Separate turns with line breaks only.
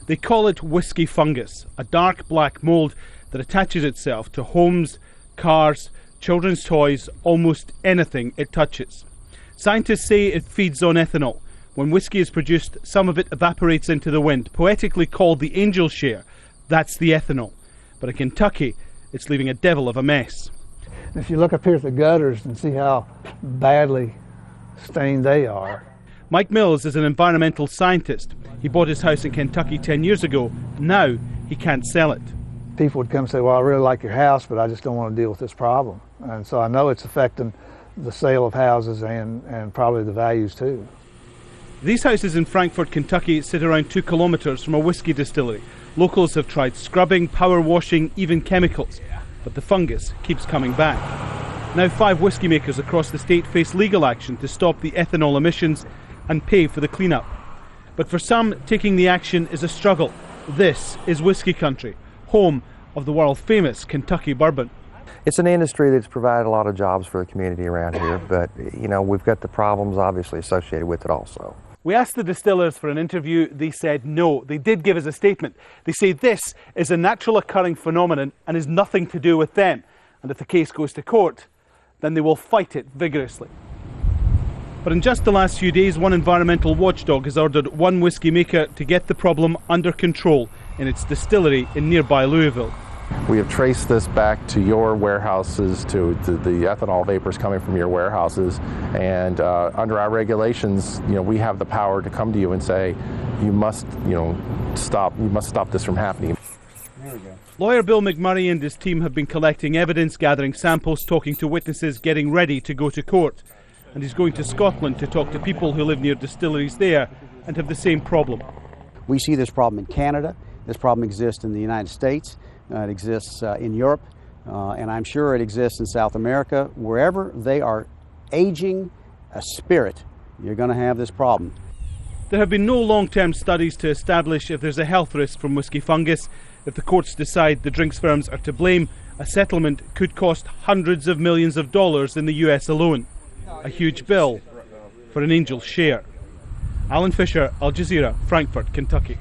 They call it whisky fungus, a dark black mould that attaches itself to homes, cars, children's toys, almost anything it touches. Scientists say it feeds on ethanol. When whisky is produced, some of it evaporates into the wind, poetically called the angel share. That's the ethanol. But in Kentucky, it's leaving a devil of a mess.
If you look up here at the gutters and see how badly stained they are.
Mike Mills is an environmental scientist. He bought his house in Kentucky 10 years ago. Now he can't sell it.
People would come and say, well, I really like your house, but I just don't want to deal with this problem. And so I know it's affecting the sale of houses and probably the values too.
These houses in Frankfort, Kentucky sit around 2 kilometres from a whisky distillery. Locals have tried scrubbing, power washing, even chemicals. But the fungus keeps coming back. Now 5 whisky makers across the state face legal action to stop the ethanol emissions and pay for the cleanup. But for some, taking the action is a struggle. This is whisky country, home of the world famous Kentucky bourbon.
It's an industry that's provided a lot of jobs for the community around here, but you know, we've got the problems obviously associated with it also.
We asked the distillers for an interview. They said no. They did give us a statement. They say this is a natural occurring phenomenon and is nothing to do with them. And if the case goes to court, then they will fight it vigorously. But in just the last few days, one environmental watchdog has ordered one whisky maker to get the problem under control in its distillery in nearby Louisville.
We have traced this back to your warehouses, to the ethanol vapors coming from your warehouses, and under our regulations, we have the power to come to you and say, you must stop this from happening.
There we go. Lawyer Bill McMurray and his team have been collecting evidence, gathering samples, talking to witnesses, getting ready to go to court. And he's going to Scotland to talk to people who live near distilleries there and have the same problem.
We see this problem in Canada. This problem exists in the United States. It exists in Europe, and I'm sure it exists in South America. Wherever they are aging a spirit, you're going to have this problem.
There have been no long-term studies to establish if there's a health risk from whisky fungus. If the courts decide the drinks firms are to blame, a settlement could cost hundreds of millions of dollars in the US alone. A huge bill for an angel share. Alan Fisher, Al Jazeera, Frankfort, Kentucky.